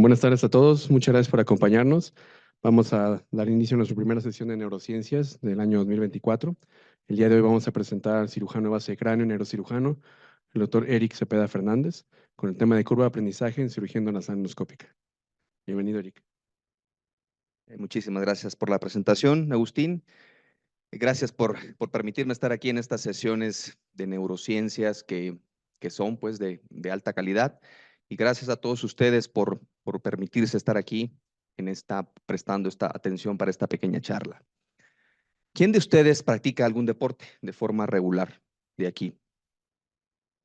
Buenas tardes a todos, muchas gracias por acompañarnos. Vamos a dar inicio a nuestra primera sesión de neurociencias del año 2024. El día de hoy vamos a presentar al cirujano de base de cráneo, neurocirujano, el doctor Eric Cepeda Fernández, con el tema de curva de aprendizaje en cirugía endonasal endoscópica. Bienvenido, Eric. Muchísimas gracias por la presentación, Agustín. Gracias por permitirme estar aquí en estas sesiones de neurociencias que son pues de alta calidad. Y gracias a todos ustedes por permitirse estar aquí prestando esta atención para esta pequeña charla. ¿Quién de ustedes practica algún deporte de forma regular de aquí?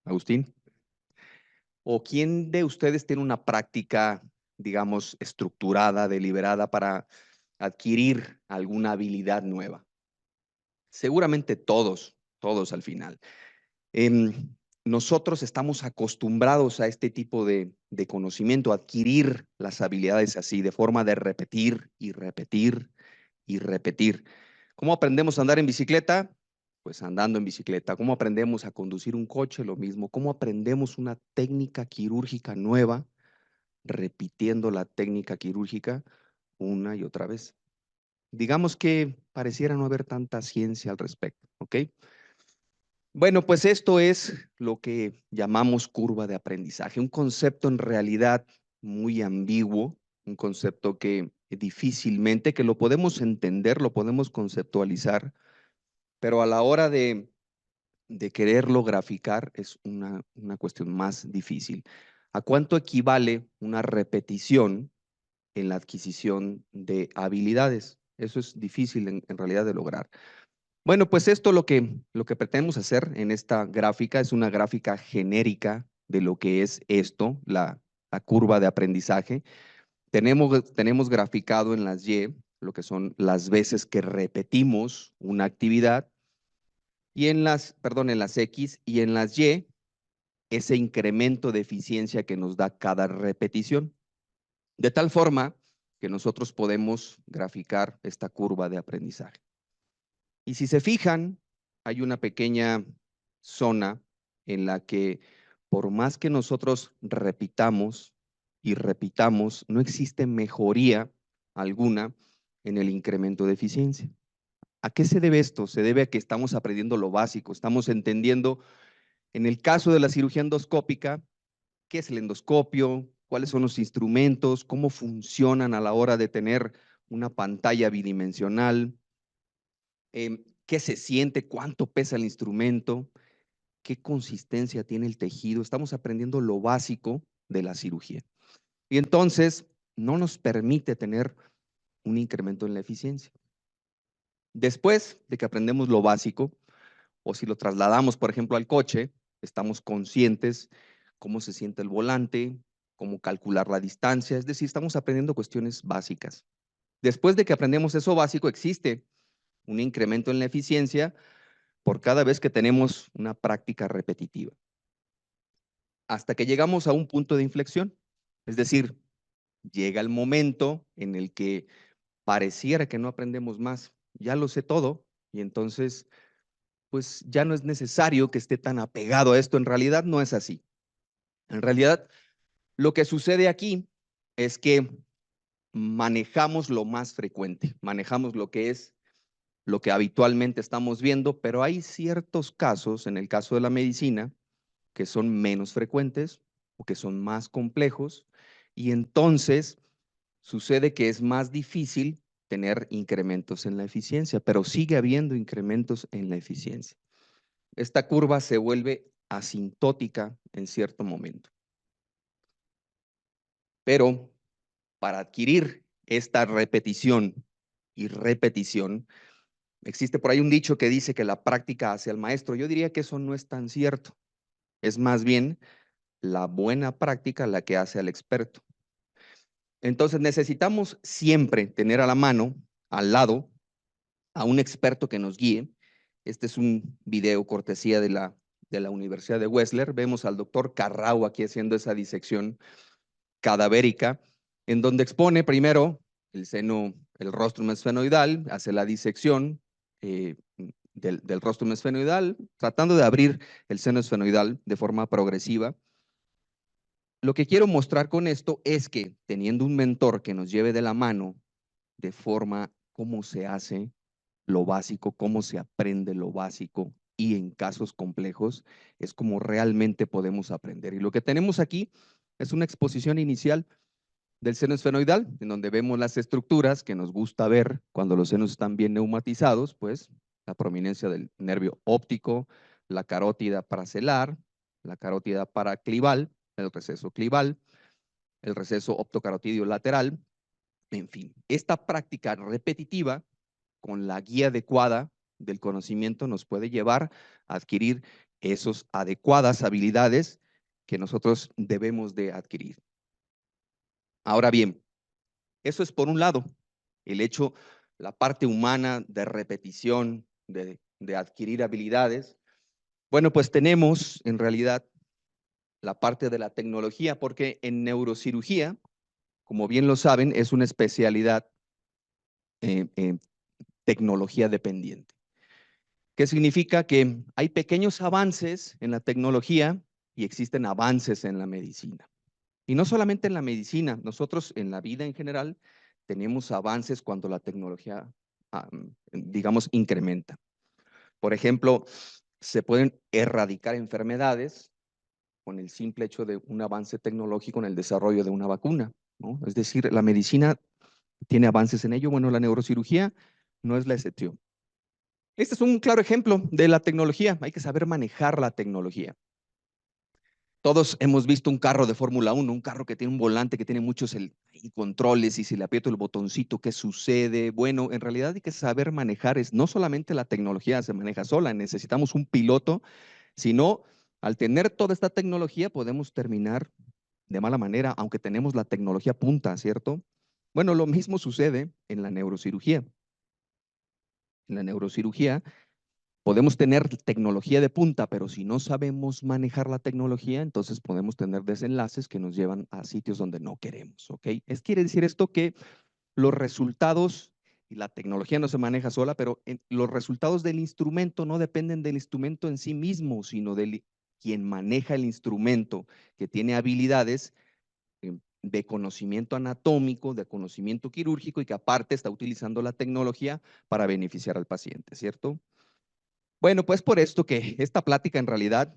Agustín. ¿O quién de ustedes tiene una práctica, digamos, estructurada, deliberada para adquirir alguna habilidad nueva? Seguramente todos al final. Nosotros estamos acostumbrados a este tipo de conocimiento, a adquirir las habilidades así, de forma de repetir y repetir y repetir. ¿Cómo aprendemos a andar en bicicleta? Pues andando en bicicleta. ¿Cómo aprendemos a conducir un coche? Lo mismo. ¿Cómo aprendemos una técnica quirúrgica nueva? Repitiendo la técnica quirúrgica una y otra vez. Digamos que pareciera no haber tanta ciencia al respecto, ¿ok? Bueno, pues esto es lo que llamamos curva de aprendizaje, un concepto en realidad muy ambiguo, un concepto que difícilmente, que lo podemos entender, lo podemos conceptualizar, pero a la hora de quererlo graficar es una cuestión más difícil. ¿A cuánto equivale una repetición en la adquisición de habilidades? Eso es difícil en realidad de lograr. Bueno, pues esto lo que pretendemos hacer en esta gráfica es una gráfica genérica de lo que es esto, la curva de aprendizaje. Tenemos graficado en las Y lo que son las veces que repetimos una actividad y en las X y en las Y ese incremento de eficiencia que nos da cada repetición. De tal forma que nosotros podemos graficar esta curva de aprendizaje. Y si se fijan, hay una pequeña zona en la que por más que nosotros repitamos y repitamos, no existe mejoría alguna en el incremento de eficiencia. ¿A qué se debe esto? Se debe a que estamos aprendiendo lo básico, estamos entendiendo, en el caso de la cirugía endoscópica, qué es el endoscopio, cuáles son los instrumentos, cómo funcionan a la hora de tener una pantalla bidimensional, qué se siente, cuánto pesa el instrumento, qué consistencia tiene el tejido. Estamos aprendiendo lo básico de la cirugía. Y entonces no nos permite tener un incremento en la eficiencia. Después de que aprendemos lo básico, o si lo trasladamos, por ejemplo, al coche, estamos conscientes cómo se siente el volante, cómo calcular la distancia, es decir, estamos aprendiendo cuestiones básicas. Después de que aprendemos eso básico, existe un incremento en la eficiencia por cada vez que tenemos una práctica repetitiva. Hasta que llegamos a un punto de inflexión, es decir, llega el momento en el que pareciera que no aprendemos más, ya lo sé todo, y entonces, pues ya no es necesario que esté tan apegado a esto. En realidad no es así. En realidad, lo que sucede aquí es que manejamos lo más frecuente, manejamos lo que es lo que habitualmente estamos viendo, pero hay ciertos casos, en el caso de la medicina, que son menos frecuentes o que son más complejos, y entonces sucede que es más difícil tener incrementos en la eficiencia, pero sigue habiendo incrementos en la eficiencia. Esta curva se vuelve asintótica en cierto momento. Pero para adquirir esta repetición y repetición, existe por ahí un dicho que dice que la práctica hace al maestro. Yo diría que eso no es tan cierto. Es más bien la buena práctica la que hace al experto. Entonces necesitamos siempre tener a la mano, al lado, a un experto que nos guíe. Este es un video cortesía de la Universidad de Wesler. Vemos al doctor Carrau aquí haciendo esa disección cadavérica, en donde expone primero el seno, el rostrum esfenoidal, hace la disección del rostrum esfenoidal, tratando de abrir el seno esfenoidal de forma progresiva. lo que quiero mostrar con esto es que teniendo un mentor que nos lleve de la mano de forma cómo se hace lo básico, cómo se aprende lo básico y en casos complejos es como realmente podemos aprender. Y lo que tenemos aquí es una exposición inicial del seno esfenoidal, en donde vemos las estructuras que nos gusta ver cuando los senos están bien neumatizados, pues la prominencia del nervio óptico, la carótida paracelar, la carótida paraclival, el receso clival, el receso optocarotidio lateral, en fin. Esta práctica repetitiva con la guía adecuada del conocimiento nos puede llevar a adquirir esas adecuadas habilidades que nosotros debemos de adquirir. Ahora bien, eso es por un lado, el hecho, la parte humana de repetición, de adquirir habilidades. Bueno, pues tenemos en realidad la parte de la tecnología, porque en neurocirugía, como bien lo saben, es una especialidad tecnología dependiente. ¿Qué significa? Que hay pequeños avances en la tecnología y existen avances en la medicina. Y no solamente en la medicina, nosotros en la vida en general tenemos avances cuando la tecnología, digamos, incrementa. Por ejemplo, se pueden erradicar enfermedades con el simple hecho de un avance tecnológico en el desarrollo de una vacuna, ¿no? Es decir, la medicina tiene avances en ello. Bueno, la neurocirugía no es la excepción. Este es un claro ejemplo de la tecnología. Hay que saber manejar la tecnología. Todos hemos visto un carro de Fórmula 1, un carro que tiene un volante, que tiene muchos controles y si le aprieto el botoncito, ¿qué sucede? Bueno, en realidad hay que saber manejar. No solamente la tecnología se maneja sola, necesitamos un piloto, sino al tener toda esta tecnología podemos terminar de mala manera, aunque tenemos la tecnología punta, ¿cierto? Bueno, lo mismo sucede en la neurocirugía. En la neurocirugía podemos tener tecnología de punta, pero si no sabemos manejar la tecnología, entonces podemos tener desenlaces que nos llevan a sitios donde no queremos, ¿ok? Quiere decir esto que los resultados, y la tecnología no se maneja sola, pero los resultados del instrumento no dependen del instrumento en sí mismo, sino de quien maneja el instrumento, que tiene habilidades de conocimiento anatómico, de conocimiento quirúrgico y que aparte está utilizando la tecnología para beneficiar al paciente, ¿cierto? Bueno, pues por esto que esta plática en realidad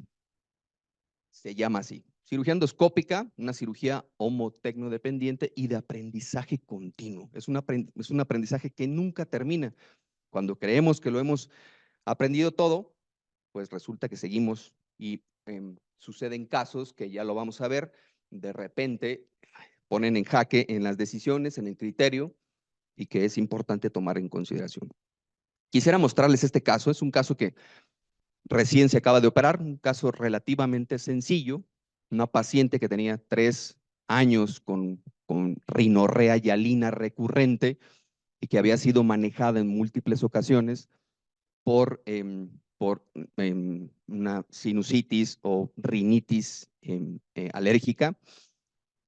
se llama así. Cirugía endoscópica, una cirugía homotecnodependiente y de aprendizaje continuo. Es un aprendizaje que nunca termina. Cuando creemos que lo hemos aprendido todo, pues resulta que seguimos y suceden casos que ya lo vamos a ver, de repente ponen en jaque en las decisiones, en el criterio y que es importante tomar en consideración. Quisiera mostrarles este caso, es un caso que recién se acaba de operar, un caso relativamente sencillo, una paciente que tenía 3 años con rinorrea hialina recurrente y que había sido manejada en múltiples ocasiones por una sinusitis o rinitis alérgica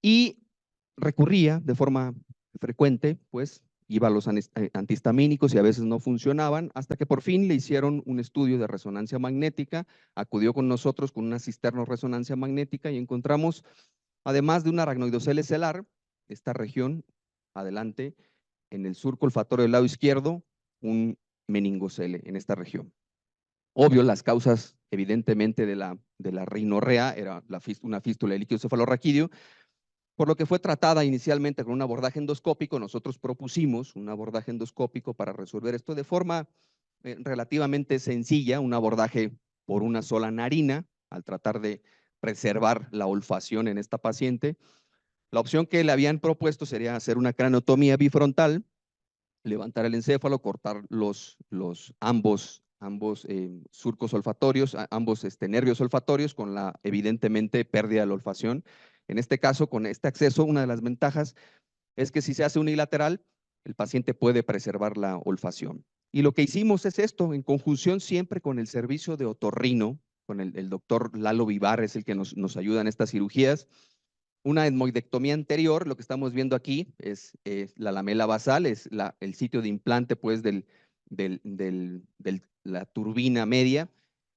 y recurría de forma frecuente, pues iba a los antihistamínicos y a veces no funcionaban, hasta que por fin le hicieron un estudio de resonancia magnética, acudió con nosotros con una cisterna resonancia magnética y encontramos, además de un aracnoidocele celar, esta región, adelante, en el surco olfatorio del lado izquierdo, un meningocele en esta región. Obvio, las causas, evidentemente, de la rinorrea era una fístula del líquido cefalorraquídeo, por lo que fue tratada inicialmente con un abordaje endoscópico. Nosotros propusimos un abordaje endoscópico para resolver esto de forma relativamente sencilla, un abordaje por una sola narina, al tratar de preservar la olfacción en esta paciente. La opción que le habían propuesto sería hacer una craneotomía bifrontal, levantar el encéfalo, cortar ambos surcos olfatorios, ambos nervios olfatorios con la evidentemente pérdida de la olfacción. En este caso, con este acceso, una de las ventajas es que si se hace unilateral, el paciente puede preservar la olfacción. Y lo que hicimos es esto, en conjunción siempre con el servicio de otorrino, con el doctor Lalo Vivar, es el que nos ayuda en estas cirugías. Una etmoidectomía anterior, lo que estamos viendo aquí es la lamela basal, es el sitio de implante pues de la turbina media,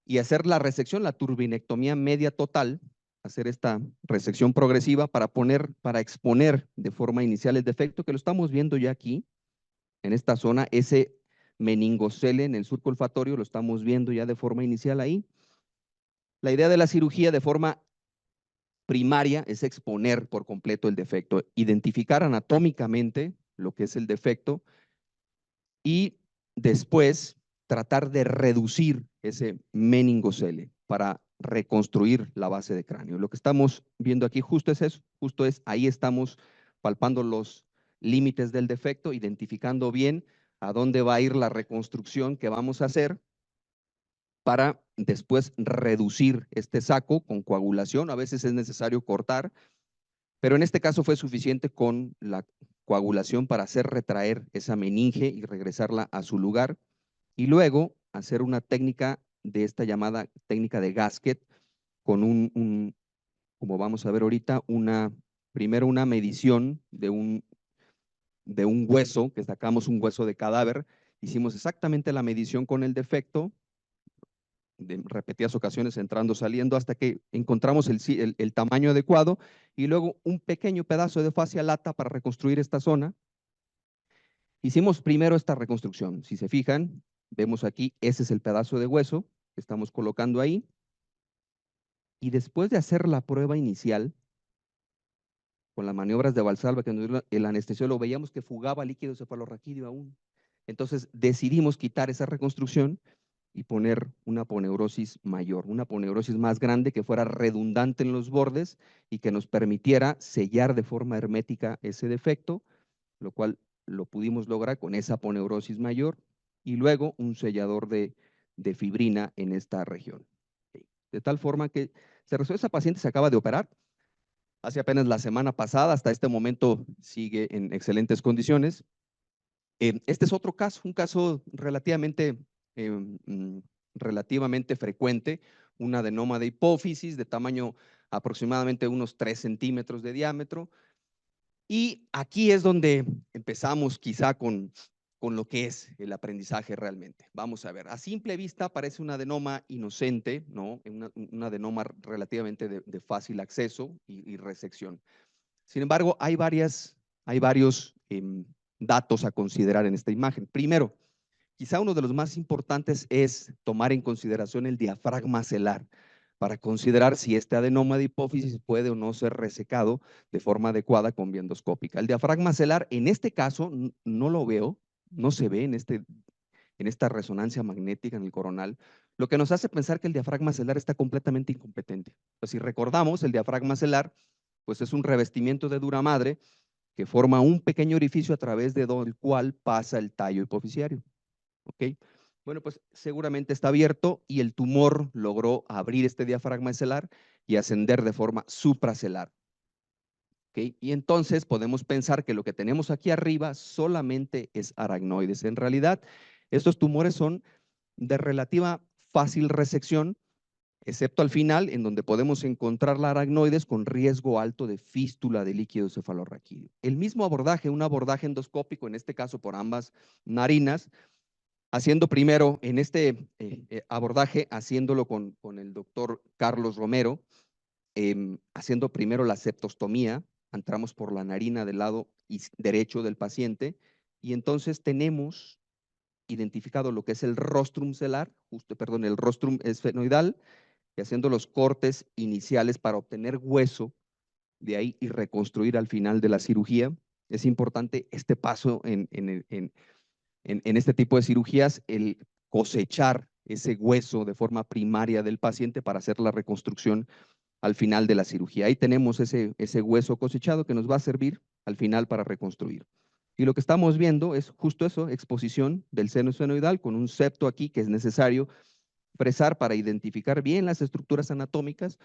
y hacer la resección, la turbinectomía media total, hacer esta resección progresiva para exponer de forma inicial el defecto, que lo estamos viendo ya aquí, en esta zona, ese meningocele en el surco olfatorio, lo estamos viendo ya de forma inicial ahí. La idea de la cirugía de forma primaria es exponer por completo el defecto, identificar anatómicamente lo que es el defecto y después tratar de reducir ese meningocele para reconstruir la base de cráneo. Lo que estamos viendo aquí justo es eso, justo es ahí estamos palpando los límites del defecto, identificando bien a dónde va a ir la reconstrucción que vamos a hacer para después reducir este saco con coagulación. A veces es necesario cortar, pero en este caso fue suficiente con la coagulación para hacer retraer esa meninge y regresarla a su lugar, y luego hacer una técnica de esta llamada técnica de gasket con como vamos a ver ahorita, primero una medición de un hueso, que sacamos un hueso de cadáver, hicimos exactamente la medición con el defecto, de repetidas ocasiones entrando, saliendo, hasta que encontramos el tamaño adecuado, y luego un pequeño pedazo de fascia lata para reconstruir esta zona. Hicimos primero esta reconstrucción. Si se fijan, vemos aquí, ese es el pedazo de hueso que estamos colocando ahí. Y después de hacer la prueba inicial, con las maniobras de Valsalva, que nos dio el anestesiólogo, veíamos que fugaba líquido cefalorraquídeo aún. Entonces decidimos quitar esa reconstrucción y poner una aponeurosis mayor, una aponeurosis más grande que fuera redundante en los bordes y que nos permitiera sellar de forma hermética ese defecto, lo cual lo pudimos lograr con esa aponeurosis mayor, y luego un sellador de fibrina en esta región. De tal forma que esa paciente se acaba de operar hace apenas la semana pasada, hasta este momento sigue en excelentes condiciones. Este es otro caso, un caso relativamente frecuente, un adenoma de hipófisis de tamaño aproximadamente unos 3 centímetros de diámetro. Y aquí es donde empezamos quizá con lo que es el aprendizaje realmente. Vamos a ver, a simple vista parece un adenoma inocente, ¿no? Un adenoma relativamente de fácil acceso y resección. Sin embargo, hay varios datos a considerar en esta imagen. Primero, quizá uno de los más importantes es tomar en consideración el diafragma celar para considerar si este adenoma de hipófisis puede o no ser resecado de forma adecuada con vía endoscópica. El diafragma celar, en este caso, no lo veo, no se ve en esta resonancia magnética en el coronal, lo que nos hace pensar que el diafragma celar está completamente incompetente. Pues si recordamos, el diafragma celar pues es un revestimiento de dura madre que forma un pequeño orificio a través del cual pasa el tallo hipofisiario. ¿Ok? Bueno, pues seguramente está abierto y el tumor logró abrir este diafragma celar y ascender de forma supracelar. ¿Ok? Y entonces podemos pensar que lo que tenemos aquí arriba solamente es aracnoides. En realidad, estos tumores son de relativa fácil resección, excepto al final, en donde podemos encontrar la aracnoides con riesgo alto de fístula de líquido cefalorraquídeo. El mismo abordaje, un abordaje endoscópico, en este caso por ambas narinas, haciendo primero, en este abordaje, haciéndolo con el doctor Carlos Romero, haciendo primero la septostomía, entramos por la narina del lado derecho del paciente, y entonces tenemos identificado lo que es el rostrum celar, el rostrum esfenoidal, y haciendo los cortes iniciales para obtener hueso de ahí y reconstruir al final de la cirugía. Es importante este paso en este tipo de cirugías, el cosechar ese hueso de forma primaria del paciente para hacer la reconstrucción al final de la cirugía. Ahí tenemos ese hueso cosechado que nos va a servir al final para reconstruir. Y lo que estamos viendo es justo eso, exposición del seno esfenoidal con un septo aquí que es necesario fresar para identificar bien las estructuras anatómicas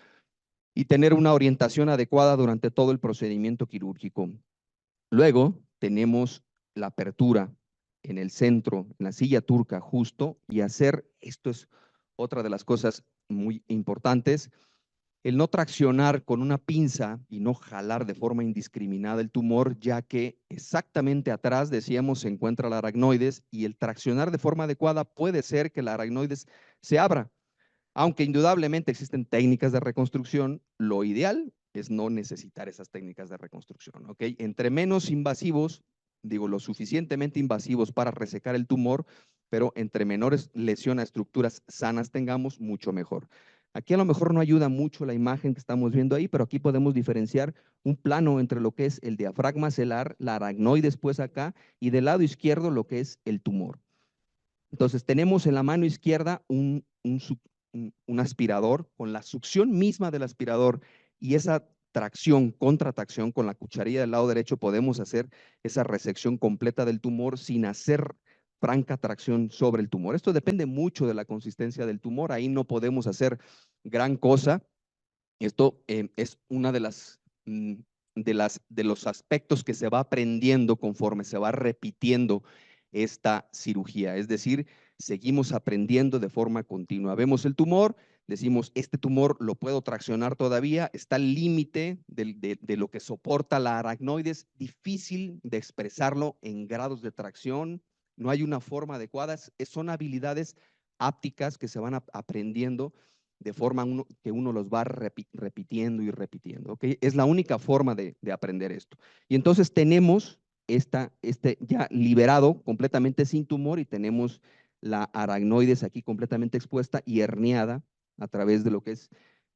y tener una orientación adecuada durante todo el procedimiento quirúrgico. Luego tenemos la apertura en el centro, en la silla turca justo, y esto es otra de las cosas muy importantes, el no traccionar con una pinza y no jalar de forma indiscriminada el tumor, ya que exactamente atrás, decíamos, se encuentra la aracnoides, y el traccionar de forma adecuada puede ser que la aracnoides se abra. Aunque indudablemente existen técnicas de reconstrucción, lo ideal es no necesitar esas técnicas de reconstrucción, ¿ok? Entre menos invasivos, digo, lo suficientemente invasivos para resecar el tumor, pero entre menores lesión a estructuras sanas tengamos, mucho mejor. Aquí a lo mejor no ayuda mucho la imagen que estamos viendo ahí, pero aquí podemos diferenciar un plano entre lo que es el diafragma celar, la aracnoides pues acá, y del lado izquierdo lo que es el tumor. Entonces tenemos en la mano izquierda un aspirador con la succión misma del aspirador y esa tracción, contratracción con la cucharilla del lado derecho podemos hacer esa resección completa del tumor sin hacer franca tracción sobre el tumor. Esto depende mucho de la consistencia del tumor, ahí no podemos hacer gran cosa. Esto es una de los aspectos que se va aprendiendo conforme se va repitiendo esta cirugía. Es decir, seguimos aprendiendo de forma continua. Vemos el tumor, decimos, este tumor lo puedo traccionar todavía, está al límite de lo que soporta la aracnoides, difícil de expresarlo en grados de tracción, no hay una forma adecuada, son habilidades ápticas que se van aprendiendo de forma que uno los va repitiendo y repitiendo. ¿Okay? Es la única forma de aprender esto. Y entonces tenemos ya liberado completamente sin tumor y tenemos la aracnoides aquí completamente expuesta y herniada a través de lo que es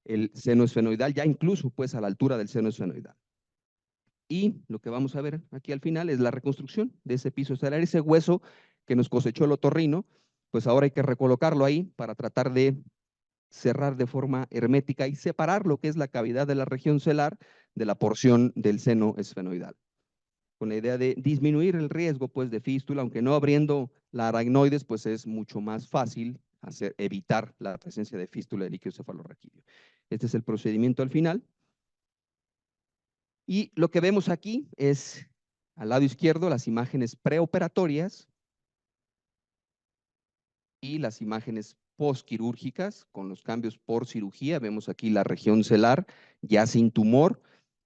el seno esfenoidal, ya incluso pues a la altura del seno esfenoidal. Y lo que vamos a ver aquí al final es la reconstrucción de ese piso estelar, ese hueso que nos cosechó el otorrino, pues ahora hay que recolocarlo ahí para tratar de cerrar de forma hermética y separar lo que es la cavidad de la región celar de la porción del seno esfenoidal, con la idea de disminuir el riesgo pues de fístula, aunque no abriendo la aracnoides, pues es mucho más fácil evitar la presencia de fístula de líquido cefalorraquídeo. Este es el procedimiento al final. Y lo que vemos aquí es, al lado izquierdo, las imágenes preoperatorias y las imágenes postquirúrgicas con los cambios por cirugía. Vemos aquí la región celar ya sin tumor,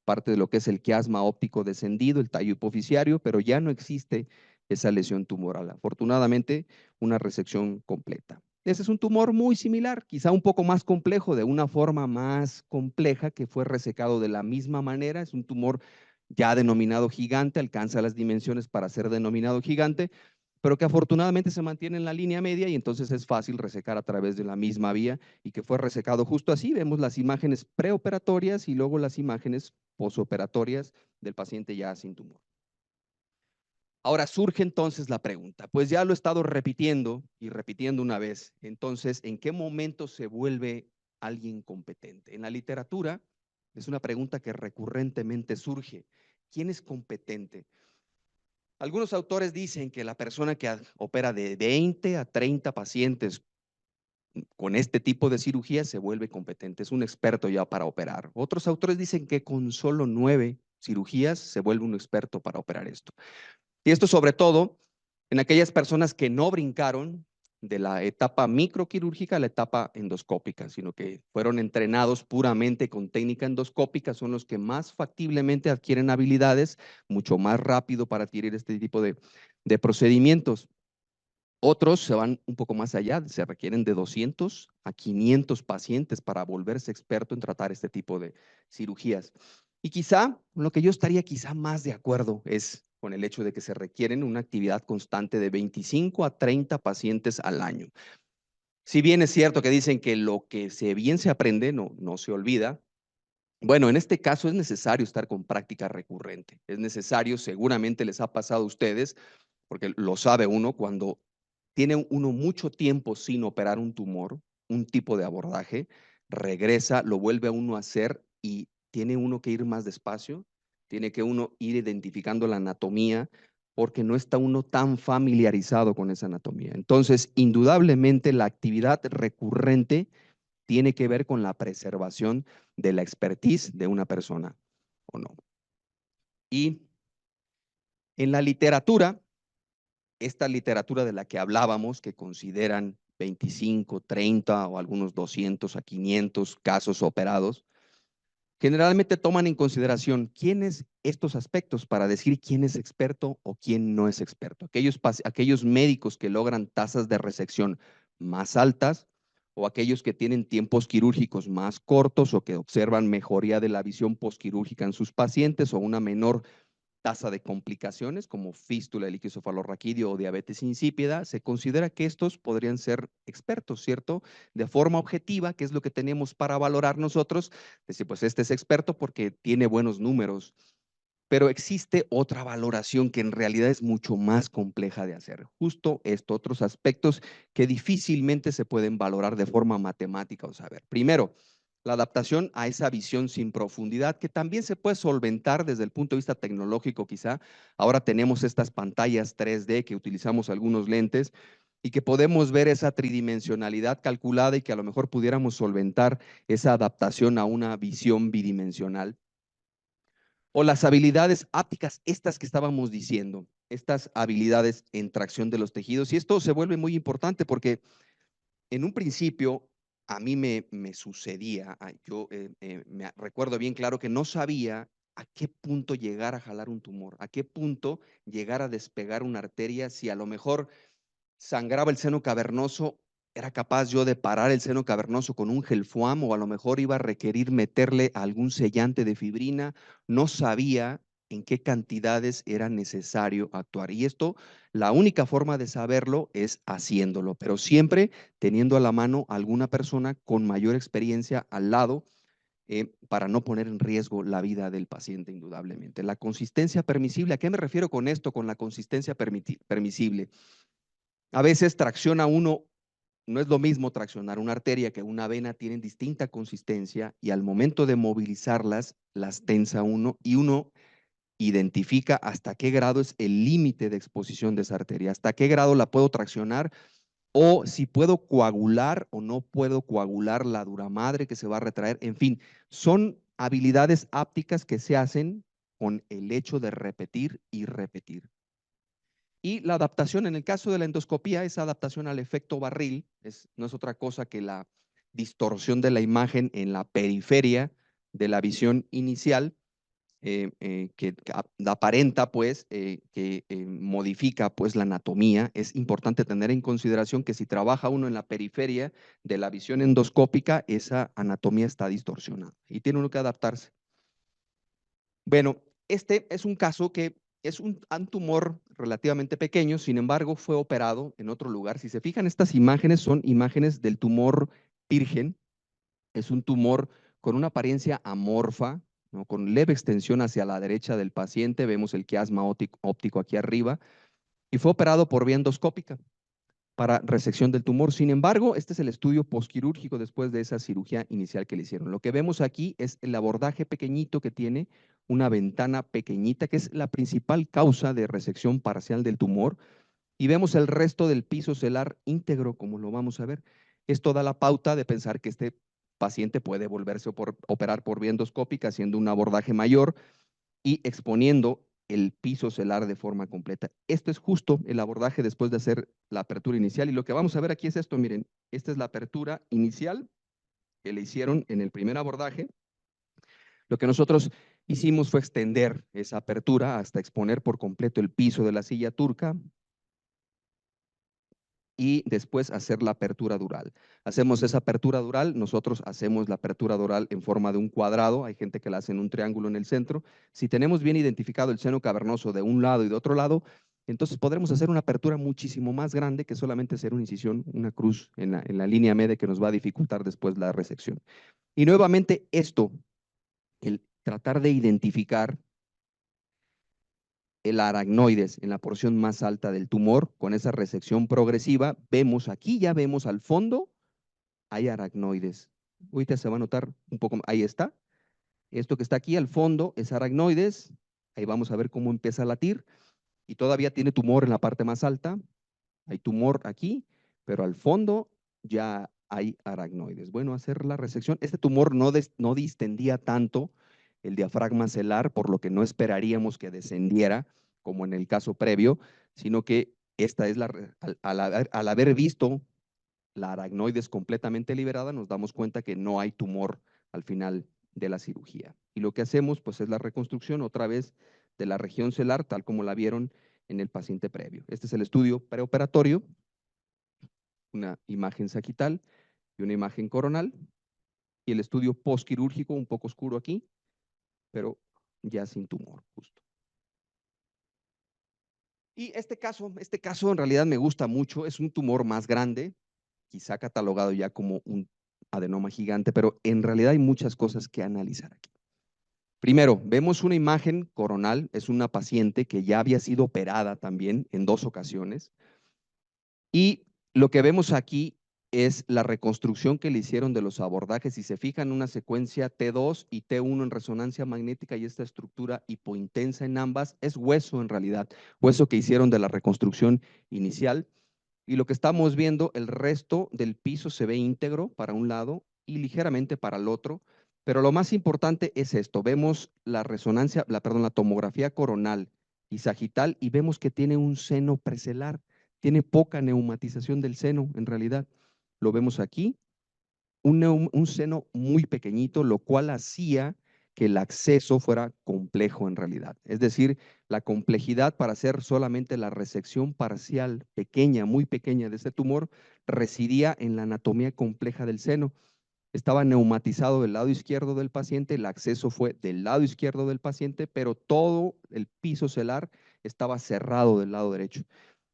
parte de lo que es el quiasma óptico descendido, el tallo hipoficiario, pero ya no existe esa lesión tumoral. Afortunadamente, una resección completa. Ese es un tumor muy similar, quizá un poco más complejo, de una forma más compleja, que fue resecado de la misma manera. Es un tumor ya denominado gigante, alcanza las dimensiones para ser denominado gigante, pero que afortunadamente se mantiene en la línea media y entonces es fácil resecar a través de la misma vía y que fue resecado justo así. Vemos las imágenes preoperatorias y luego las imágenes posoperatorias del paciente ya sin tumor. Ahora surge entonces la pregunta, pues ya lo he estado repitiendo y repitiendo una vez, entonces, ¿en qué momento se vuelve alguien competente? En la literatura es una pregunta que recurrentemente surge. ¿Quién es competente? Algunos autores dicen que la persona que opera de 20 a 30 pacientes con este tipo de cirugía se vuelve competente, es un experto ya para operar. Otros autores dicen que con solo 9 cirugías se vuelve un experto para operar esto. Y esto sobre todo en aquellas personas que no brincaron de la etapa microquirúrgica a la etapa endoscópica, sino que fueron entrenados puramente con técnica endoscópica, son los que más factiblemente adquieren habilidades, mucho más rápido para adquirir este tipo de procedimientos. Otros se van un poco más allá, se requieren de 200 a 500 pacientes para volverse experto en tratar este tipo de cirugías. Y quizá, lo que yo estaría quizá más de acuerdo es con el hecho de que se requieren una actividad constante de 25 a 30 pacientes al año. Si bien es cierto que dicen que lo que bien se aprende no se olvida, bueno, en este caso es necesario estar con práctica recurrente. Es necesario, seguramente les ha pasado a ustedes, porque lo sabe uno, cuando tiene uno mucho tiempo sin operar un tumor, un tipo de abordaje, regresa, lo vuelve a uno a hacer y tiene uno que ir más despacio, tiene que uno ir identificando la anatomía, porque no está uno tan familiarizado con esa anatomía. Entonces, indudablemente la actividad recurrente tiene que ver con la preservación de la expertise de una persona, ¿o no? Y en la literatura, esta literatura de la que hablábamos, que consideran 25, 30 o algunos 200 a 500 casos operados, generalmente toman en consideración quiénes estos aspectos para decir quién es experto o quién no es experto. Aquellos médicos que logran tasas de resección más altas o aquellos que tienen tiempos quirúrgicos más cortos o que observan mejoría de la visión posquirúrgica en sus pacientes o una menor tasa de complicaciones como fístula, liquidocefalorraquídeo o diabetes insípida, se considera que estos podrían ser expertos, ¿cierto? De forma objetiva, que es lo que tenemos para valorar nosotros, decir, pues este es experto porque tiene buenos números, pero existe otra valoración que en realidad es mucho más compleja de hacer. Justo estos otros aspectos que difícilmente se pueden valorar de forma matemática o saber. Primero, la adaptación a esa visión sin profundidad, que también se puede solventar desde el punto de vista tecnológico quizá. Ahora tenemos estas pantallas 3D que utilizamos algunos lentes y que podemos ver esa tridimensionalidad calculada y que a lo mejor pudiéramos solventar esa adaptación a una visión bidimensional. O las habilidades ápticas, estas que estábamos diciendo, estas habilidades en tracción de los tejidos. Y esto se vuelve muy importante porque en un principio a mí me sucedía, yo me recuerdo bien claro que no sabía a qué punto llegar a jalar un tumor, a qué punto llegar a despegar una arteria, si a lo mejor sangraba el seno cavernoso, era capaz yo de parar el seno cavernoso con un gelfuam o a lo mejor iba a requerir meterle algún sellante de fibrina, no sabía en qué cantidades era necesario actuar. Y esto, la única forma de saberlo es haciéndolo, pero siempre teniendo a la mano alguna persona con mayor experiencia al lado para no poner en riesgo la vida del paciente, indudablemente. La consistencia permisible, ¿a qué me refiero con esto, con la consistencia permisible? A veces tracciona uno, no es lo mismo traccionar una arteria que una vena, tienen distinta consistencia y al momento de movilizarlas, las tensa uno y uno identifica hasta qué grado es el límite de exposición de esa arteria, hasta qué grado la puedo traccionar o si puedo coagular o no puedo coagular la dura madre que se va a retraer. En fin, son habilidades ápticas que se hacen con el hecho de repetir y repetir. Y la adaptación, en el caso de la endoscopía, esa adaptación al efecto barril no es otra cosa que la distorsión de la imagen en la periferia de la visión inicial, que aparenta, pues, que modifica, pues, la anatomía. Es importante tener en consideración que si trabaja uno en la periferia de la visión endoscópica, esa anatomía está distorsionada y tiene uno que adaptarse. Bueno, este es un caso que es un tumor relativamente pequeño, sin embargo, fue operado en otro lugar. Si se fijan, estas imágenes son imágenes del tumor virgen. Es un tumor con una apariencia amorfa, ¿no? Con leve extensión hacia la derecha del paciente. Vemos el quiasma óptico aquí arriba y fue operado por vía endoscópica para resección del tumor. Sin embargo, este es el estudio posquirúrgico después de esa cirugía inicial que le hicieron. Lo que vemos aquí es el abordaje pequeñito que tiene, una ventana pequeñita, que es la principal causa de resección parcial del tumor, y vemos el resto del piso celar íntegro, como lo vamos a ver. Esto da la pauta de pensar que este paciente puede volverse a operar por vía endoscópica, haciendo un abordaje mayor y exponiendo el piso celar de forma completa. Esto es justo el abordaje después de hacer la apertura inicial. Y lo que vamos a ver aquí es esto, miren, esta es la apertura inicial que le hicieron en el primer abordaje. Lo que nosotros hicimos fue extender esa apertura hasta exponer por completo el piso de la silla turca y después hacer la apertura dural. Hacemos esa apertura dural, nosotros hacemos la apertura dural en forma de un cuadrado, hay gente que la hace en un triángulo en el centro. Si tenemos bien identificado el seno cavernoso de un lado y de otro lado, entonces podremos hacer una apertura muchísimo más grande que solamente hacer una incisión, una cruz en la línea media que nos va a dificultar después la resección. Y nuevamente esto, el tratar de identificar el aracnoides en la porción más alta del tumor, con esa resección progresiva, vemos aquí, ya vemos al fondo, hay aracnoides. Ahorita se va a notar un poco, ahí está. Esto que está aquí al fondo es aracnoides, ahí vamos a ver cómo empieza a latir, y todavía tiene tumor en la parte más alta, hay tumor aquí, pero al fondo ya hay aracnoides. Bueno, hacer la resección, este tumor no distendía tanto el diafragma celar, por lo que no esperaríamos que descendiera, como en el caso previo, sino que esta es al haber visto la aracnoides completamente liberada, nos damos cuenta que no hay tumor al final de la cirugía. Y lo que hacemos, pues, es la reconstrucción otra vez de la región celar, tal como la vieron en el paciente previo. Este es el estudio preoperatorio, una imagen sagital, y una imagen coronal. Y el estudio postquirúrgico, un poco oscuro aquí, pero ya sin tumor, justo. Y este caso en realidad me gusta mucho, es un tumor más grande, quizá catalogado ya como un adenoma gigante, pero en realidad hay muchas cosas que analizar aquí. Primero, vemos una imagen coronal, es una paciente que ya había sido operada también en 2 ocasiones, y lo que vemos aquí es la reconstrucción que le hicieron de los abordajes. Si se fijan, una secuencia T2 y T1 en resonancia magnética, y esta estructura hipointensa en ambas, es hueso en realidad, hueso que hicieron de la reconstrucción inicial. Y lo que estamos viendo, el resto del piso se ve íntegro para un lado y ligeramente para el otro, pero lo más importante es esto, vemos la resonancia, la tomografía coronal y sagital, y vemos que tiene un seno preselar, tiene poca neumatización del seno en realidad. Lo vemos aquí, un seno muy pequeñito, lo cual hacía que el acceso fuera complejo en realidad. Es decir, la complejidad para hacer solamente la resección parcial pequeña, muy pequeña de este tumor, residía en la anatomía compleja del seno. Estaba neumatizado del lado izquierdo del paciente, el acceso fue del lado izquierdo del paciente, pero todo el piso celar estaba cerrado del lado derecho.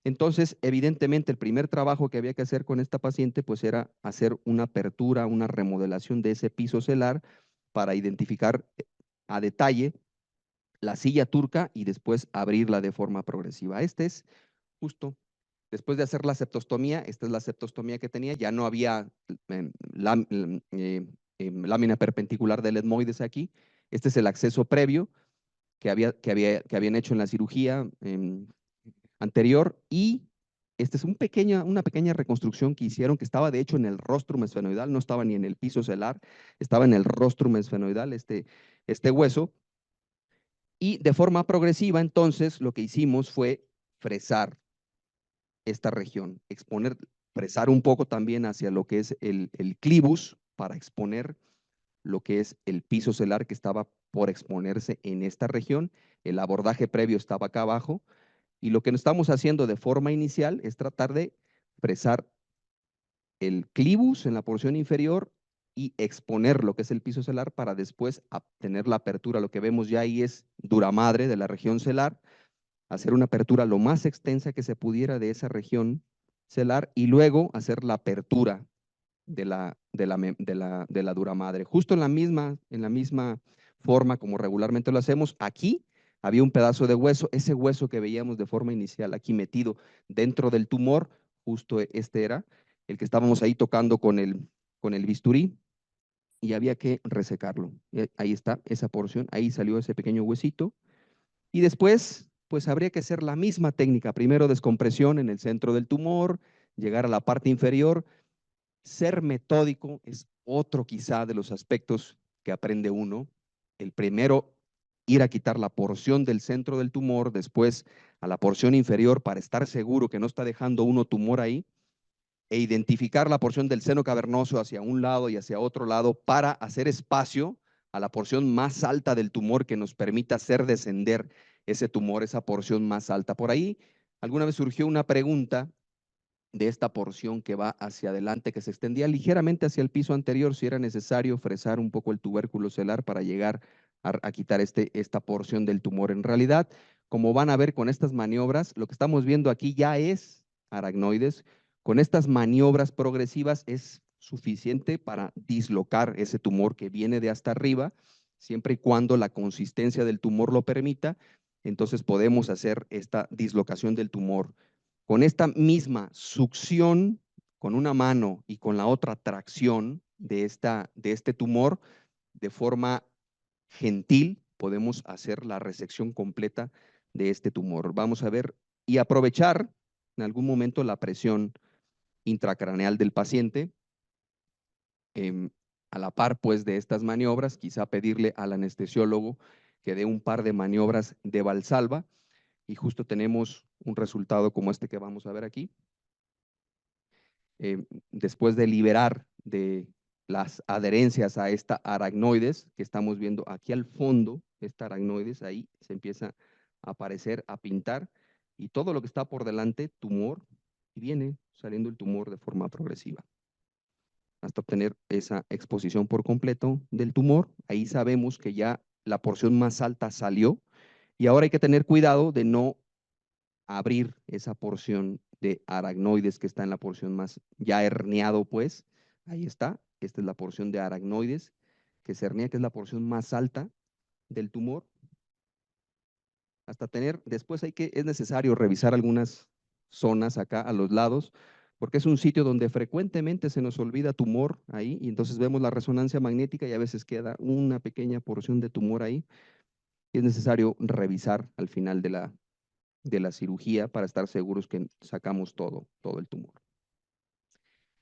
Entonces, evidentemente, el primer trabajo que había que hacer con esta paciente, pues era hacer una apertura, una remodelación de ese piso celar para identificar a detalle la silla turca y después abrirla de forma progresiva. Este es justo después de hacer la septostomía, esta es la septostomía que tenía, ya no había lámina perpendicular del etmoides aquí. Este es el acceso previo que habían hecho en la cirugía anterior, y esta es una pequeña reconstrucción que hicieron, que estaba de hecho en el rostrum esfenoidal, no estaba ni en el piso celar, estaba en el rostrum esfenoidal, este hueso. Y de forma progresiva, entonces, lo que hicimos fue fresar esta región, fresar un poco también hacia lo que es el clivus para exponer lo que es el piso celar que estaba por exponerse en esta región. El abordaje previo estaba acá abajo, y lo que estamos haciendo de forma inicial es tratar de fresar el clivus en la porción inferior y exponer lo que es el piso celar para después obtener la apertura. Lo que vemos ya ahí es dura madre de la región celar, hacer una apertura lo más extensa que se pudiera de esa región celar y luego hacer la apertura de la dura madre. Justo en la misma forma como regularmente lo hacemos, aquí había un pedazo de hueso, ese hueso que veíamos de forma inicial aquí metido dentro del tumor, justo este era el que estábamos ahí tocando con el bisturí, y había que resecarlo. Ahí está esa porción, ahí salió ese pequeño huesito, y después pues habría que hacer la misma técnica, primero descompresión en el centro del tumor, llegar a la parte inferior. Ser metódico es otro quizá de los aspectos que aprende uno. El primero, ir a quitar la porción del centro del tumor, después a la porción inferior para estar seguro que no está dejando uno tumor ahí, e identificar la porción del seno cavernoso hacia un lado y hacia otro lado para hacer espacio a la porción más alta del tumor que nos permita hacer descender ese tumor, esa porción más alta. Por ahí, alguna vez surgió una pregunta de esta porción que va hacia adelante, que se extendía ligeramente hacia el piso anterior, si era necesario fresar un poco el tubérculo celar para llegar a quitar esta porción del tumor. En realidad, como van a ver con estas maniobras, lo que estamos viendo aquí ya es aracnoides. Con estas maniobras progresivas es suficiente para dislocar ese tumor que viene de hasta arriba, siempre y cuando la consistencia del tumor lo permita. Entonces podemos hacer esta dislocación del tumor con esta misma succión con una mano y con la otra tracción de este tumor. De forma gentil podemos hacer la resección completa de este tumor. Vamos a ver y aprovechar en algún momento la presión intracraneal del paciente, a la par pues de estas maniobras, quizá pedirle al anestesiólogo que dé un par de maniobras de Valsalva, y justo tenemos un resultado como este que vamos a ver aquí. Después de liberar de las adherencias a esta aracnoides que estamos viendo aquí al fondo, esta aracnoides ahí se empieza a aparecer, a pintar, y todo lo que está por delante, tumor, y viene saliendo el tumor de forma progresiva. hasta obtener esa exposición por completo del tumor. Ahí sabemos que ya la porción más alta salió y ahora hay que tener cuidado de no abrir esa porción de aracnoides que está en la porción más ya herniado, pues. Ahí está. Esta es la porción de aracnoides que se hernia, que es la porción más alta del tumor. Hasta tener, después es necesario revisar algunas zonas acá a los lados, porque es un sitio donde frecuentemente se nos olvida tumor ahí, y entonces vemos la resonancia magnética y a veces queda una pequeña porción de tumor ahí. Y es necesario revisar al final de la cirugía para estar seguros que sacamos todo el tumor.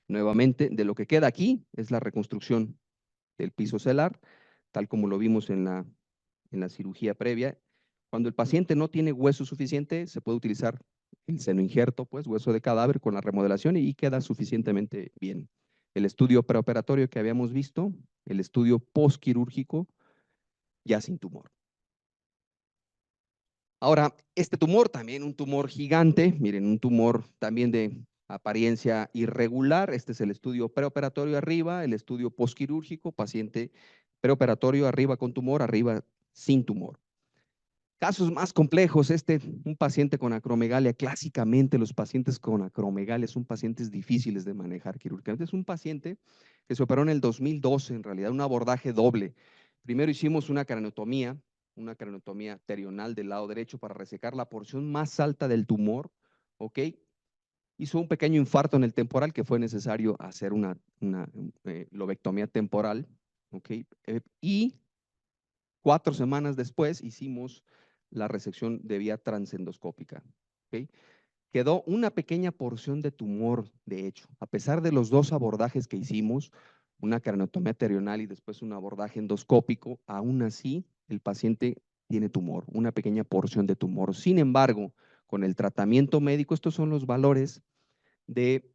Nuevamente, de lo que queda aquí es la reconstrucción del piso celar, tal como lo vimos en la cirugía previa. Cuando el paciente no tiene hueso suficiente, se puede utilizar el seno injerto, pues hueso de cadáver con la remodelación y queda suficientemente bien. El estudio preoperatorio que habíamos visto, el estudio postquirúrgico, ya sin tumor. Ahora, este tumor también, un tumor gigante, miren, un tumor también de apariencia irregular. Este es el estudio preoperatorio arriba, el estudio postquirúrgico, paciente preoperatorio arriba con tumor, arriba sin tumor. Casos más complejos, un paciente con acromegalia, clásicamente los pacientes con acromegalia son pacientes difíciles de manejar quirúrgicamente. Es un paciente que se operó en el 2012, en realidad, un abordaje doble. Primero hicimos una craneotomía terional del lado derecho para resecar la porción más alta del tumor, ¿ok? Hizo un pequeño infarto en el temporal que fue necesario hacer una lobectomía temporal, ¿ok? Y 4 semanas después hicimos la resección de vía transendoscópica. ¿Okay? Quedó una pequeña porción de tumor, de hecho. A pesar de los 2 abordajes que hicimos, una craneotomía terional y después un abordaje endoscópico, aún así el paciente tiene tumor, una pequeña porción de tumor. Sin embargo, con el tratamiento médico, estos son los valores de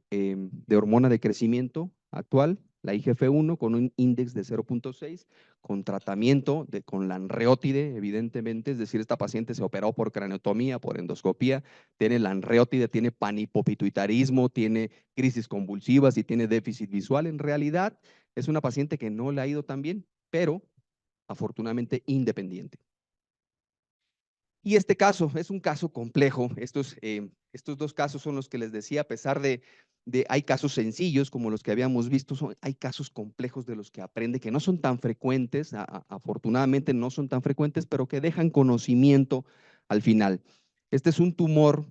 hormona de crecimiento actual, la IGF-1 con un índice de 0.6, con tratamiento con lanreotide, evidentemente, es decir, esta paciente se operó por craneotomía, por endoscopía, tiene lanreotide, tiene panhipopituitarismo, tiene crisis convulsivas y tiene déficit visual. En realidad, es una paciente que no le ha ido tan bien, pero afortunadamente independiente. Y este caso es un caso complejo. Estos 2 casos son los que les decía, a pesar de hay casos sencillos como los que habíamos visto, hay casos complejos de los que aprende, que no son tan frecuentes, afortunadamente no son tan frecuentes, pero que dejan conocimiento al final. Este es un tumor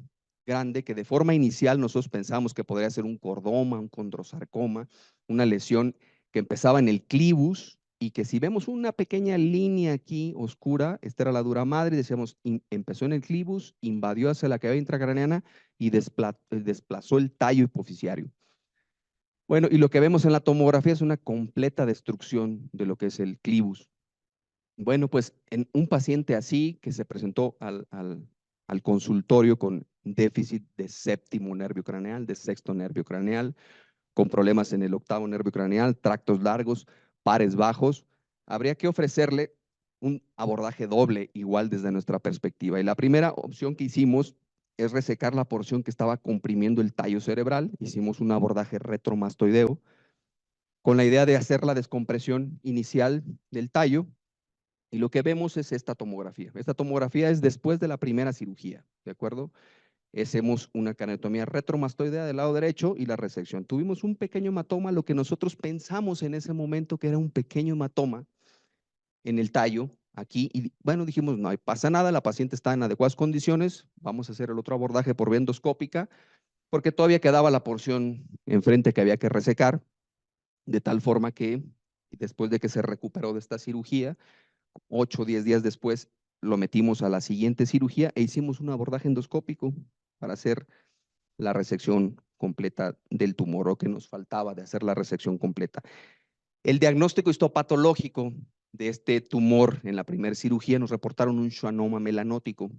grande que de forma inicial nosotros pensamos que podría ser un cordoma, un condrosarcoma, una lesión que empezaba en el clivus, y que si vemos una pequeña línea aquí oscura, esta era la dura madre, decíamos, empezó en el clivus, invadió hacia la cavidad intracraneana y desplazó el tallo hipoficiario. Bueno, y lo que vemos en la tomografía es una completa destrucción de lo que es el clivus. Bueno, pues en un paciente así que se presentó al consultorio con déficit de séptimo nervio craneal, de sexto nervio craneal, con problemas en el octavo nervio craneal, tractos largos, pares bajos, habría que ofrecerle un abordaje doble, igual desde nuestra perspectiva. Y la primera opción que hicimos es resecar la porción que estaba comprimiendo el tallo cerebral. Hicimos un abordaje retromastoideo con la idea de hacer la descompresión inicial del tallo. Y lo que vemos es esta tomografía. Esta tomografía es después de la primera cirugía, ¿de acuerdo? Hacemos una craneotomía retromastoidea del lado derecho y la resección. Tuvimos un pequeño hematoma, lo que nosotros pensamos en ese momento que era un pequeño hematoma en el tallo, aquí, y bueno, dijimos, no pasa nada, la paciente está en adecuadas condiciones, vamos a hacer el otro abordaje por vía endoscópica, porque todavía quedaba la porción enfrente que había que resecar, de tal forma que después de que se recuperó de esta cirugía, 8 o 10 días después, lo metimos a la siguiente cirugía e hicimos un abordaje endoscópico para hacer la resección completa del tumor, o que nos faltaba de hacer la resección completa. El diagnóstico histopatológico de este tumor en la primera cirugía nos reportaron un schwannoma melanótico.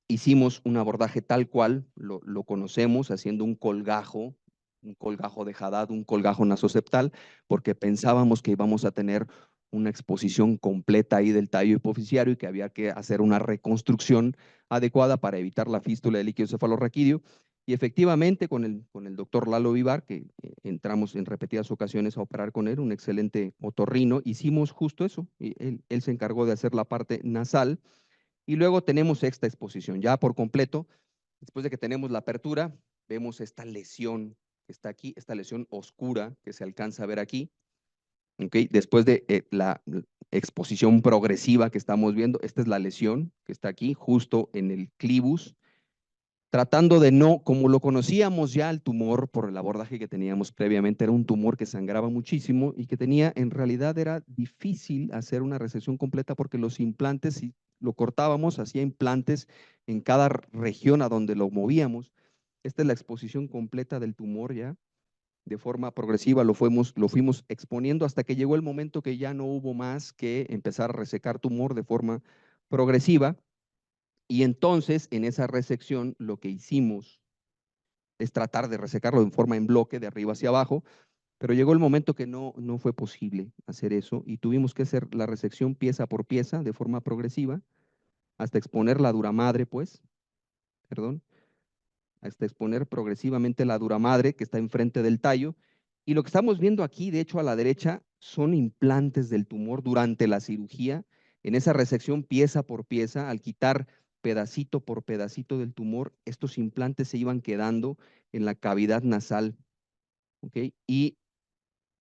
Hicimos un abordaje tal cual lo conocemos, haciendo un colgajo de Haddad, un colgajo nasoseptal, porque pensábamos que íbamos a tener una exposición completa ahí del tallo hipoficiario y que había que hacer una reconstrucción adecuada para evitar la fístula del líquido cefalorraquídeo. Y efectivamente, con el doctor Lalo Vivar, que entramos en repetidas ocasiones a operar con él, un excelente otorrino, hicimos justo eso. Y él se encargó de hacer la parte nasal. Y luego tenemos esta exposición ya por completo. Después de que tenemos la apertura, vemos esta lesión que está aquí, esta lesión oscura que se alcanza a ver aquí. ¿Okay? Después de la exposición progresiva que estamos viendo, esta es la lesión que está aquí, justo en el clivus, tratando de no, como lo conocíamos ya el tumor por el abordaje que teníamos previamente, era un tumor que sangraba muchísimo y que tenía, en realidad era difícil hacer una resección completa porque los implantes, si lo cortábamos, hacía implantes en cada región a donde lo movíamos. Esta es la exposición completa del tumor ya. De forma progresiva lo fuimos exponiendo hasta que llegó el momento que ya no hubo más que empezar a resecar tumor de forma progresiva. Y entonces, en esa resección, lo que hicimos es tratar de resecarlo en forma en bloque, de arriba hacia abajo, pero llegó el momento que no fue posible hacer eso y tuvimos que hacer la resección pieza por pieza de forma progresiva hasta exponer la dura madre, pues, perdón, hasta exponer progresivamente la dura madre que está enfrente del tallo. Y lo que estamos viendo aquí, de hecho, a la derecha, son implantes del tumor durante la cirugía. En esa resección pieza por pieza, al quitar pedacito por pedacito del tumor, estos implantes se iban quedando en la cavidad nasal, ¿ok? Y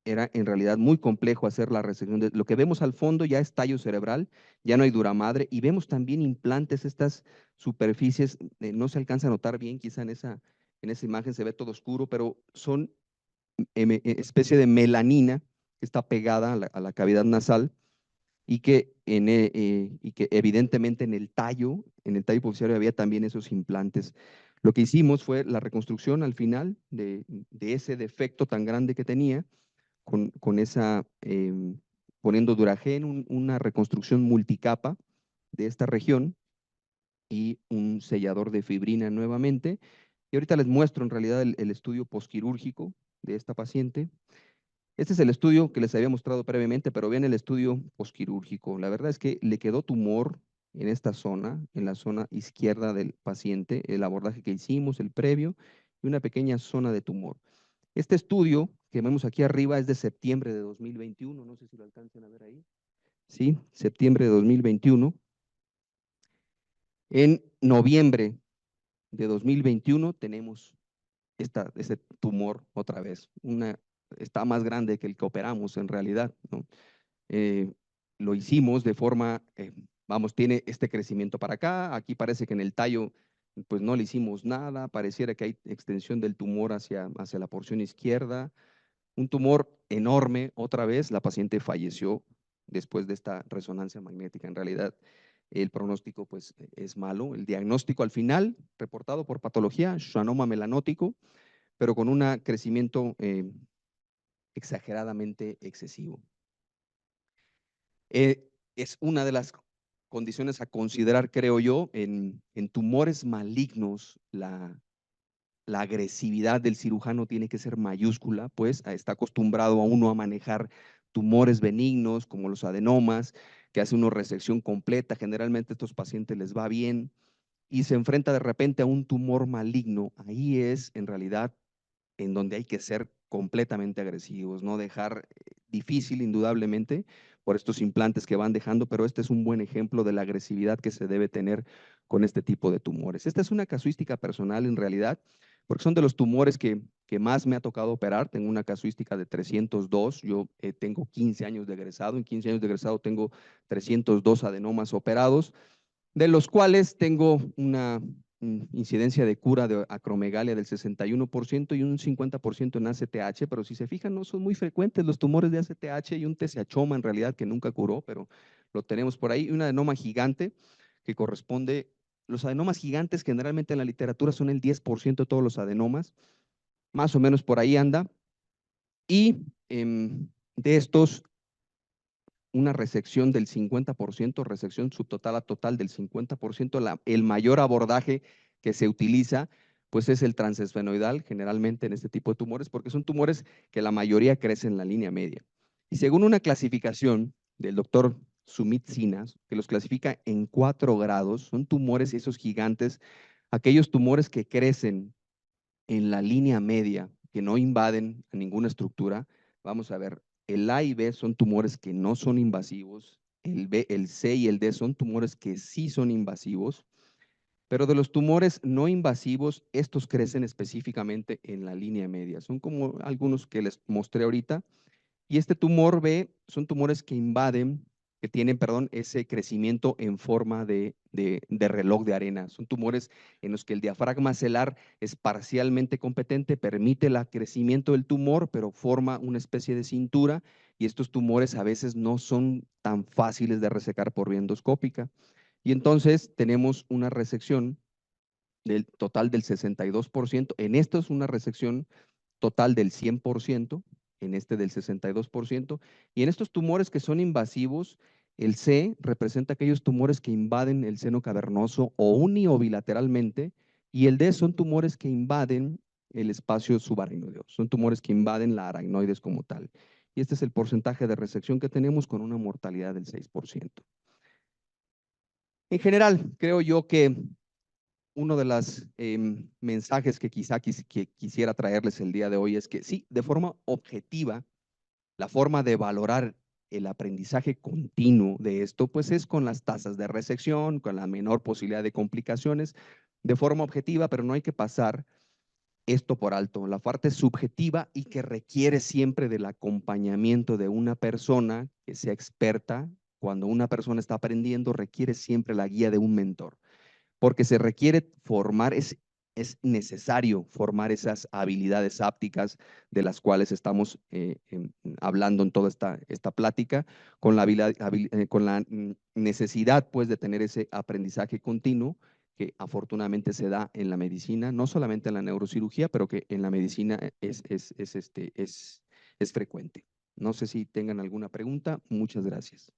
era en realidad muy complejo hacer la resección. Lo que vemos al fondo ya es tallo cerebral, ya no hay dura madre, y vemos también implantes, estas superficies, no se alcanza a notar bien, quizá en esa imagen se ve todo oscuro, pero son especie de melanina que está pegada a la cavidad nasal y y que evidentemente en el tallo publicitario había también esos implantes. Lo que hicimos fue la reconstrucción al final de ese defecto tan grande que tenía, con esa, poniendo Duragen, una reconstrucción multicapa de esta región y un sellador de fibrina nuevamente. Y ahorita les muestro en realidad el estudio posquirúrgico de esta paciente. Este es el estudio que les había mostrado previamente, pero vean el estudio posquirúrgico. La verdad es que le quedó tumor en esta zona, en la zona izquierda del paciente, el abordaje que hicimos, el previo, y una pequeña zona de tumor. Este estudio que vemos aquí arriba es de septiembre de 2021, no sé si lo alcancen a ver ahí. Sí, septiembre de 2021. En noviembre de 2021 tenemos ese tumor otra vez. Está más grande que el que operamos en realidad, ¿no? Lo hicimos de forma, vamos, tiene este crecimiento para acá, aquí parece que en el tallo pues no le hicimos nada, pareciera que hay extensión del tumor hacia la porción izquierda, un tumor enorme, otra vez la paciente falleció después de esta resonancia magnética. En realidad el pronóstico pues es malo, el diagnóstico al final, reportado por patología, schwannoma melanótico, pero con un crecimiento exageradamente excesivo. Es una de las condiciones a considerar, creo yo, en tumores malignos, la agresividad del cirujano tiene que ser mayúscula, pues está acostumbrado a uno a manejar tumores benignos como los adenomas, que hace una resección completa, generalmente a estos pacientes les va bien, y se enfrenta de repente a un tumor maligno. Ahí es en realidad en donde hay que ser completamente agresivos, no dejar, difícil indudablemente por estos implantes que van dejando, pero este es un buen ejemplo de la agresividad que se debe tener con este tipo de tumores. Esta es una casuística personal en realidad, porque son de los tumores que más me ha tocado operar. Tengo una casuística de 302, yo tengo 15 años de egresado, en 15 años de egresado tengo 302 adenomas operados, de los cuales tengo una incidencia de cura de acromegalia del 61% y un 50% en ACTH, pero si se fijan no son muy frecuentes los tumores de ACTH y un TSH-OMA en realidad que nunca curó, pero lo tenemos por ahí, y un adenoma gigante que corresponde, los adenomas gigantes generalmente en la literatura son el 10% de todos los adenomas, más o menos por ahí anda, y de estos una resección del 50%, resección subtotal a total del 50%, el mayor abordaje que se utiliza pues es el transesfenoidal, generalmente en este tipo de tumores, porque son tumores que la mayoría crecen en la línea media. Y según una clasificación del doctor Sumit Sinha, que los clasifica en 4 grados, son tumores esos gigantes, aquellos tumores que crecen en la línea media, que no invaden a ninguna estructura, vamos a ver, el A y B son tumores que no son invasivos, el B, el C y el D son tumores que sí son invasivos, pero de los tumores no invasivos, estos crecen específicamente en la línea media. Son como algunos que les mostré ahorita. Y este tumor B son tumores que invaden, que tienen, perdón, ese crecimiento en forma de reloj de arena. Son tumores en los que el diafragma celular es parcialmente competente, permite el crecimiento del tumor, pero forma una especie de cintura. Y estos tumores a veces no son tan fáciles de resecar por vía endoscópica. Y entonces tenemos una resección del total del 62%. En esto es una resección total del 100%, en este del 62%. Y en estos tumores que son invasivos, el C representa aquellos tumores que invaden el seno cavernoso o uni o bilateralmente, y el D son tumores que invaden el espacio subaracnoideo. Son tumores que invaden la aracnoides como tal. Y este es el porcentaje de resección que tenemos con una mortalidad del 6%. En general, creo yo que uno de los mensajes que quizá quisiera traerles el día de hoy es que sí, de forma objetiva, la forma de valorar el aprendizaje continuo de esto, pues es con las tasas de resección, con la menor posibilidad de complicaciones, de forma objetiva, pero no hay que pasar esto por alto. La parte subjetiva y que requiere siempre del acompañamiento de una persona que sea experta. Cuando una persona está aprendiendo, requiere siempre la guía de un mentor, porque se requiere formar, es necesario formar esas habilidades ápticas de las cuales estamos hablando en toda esta plática, con la necesidad pues de tener ese aprendizaje continuo que afortunadamente se da en la medicina, no solamente en la neurocirugía, pero que en la medicina es frecuente. No sé si tengan alguna pregunta. Muchas gracias.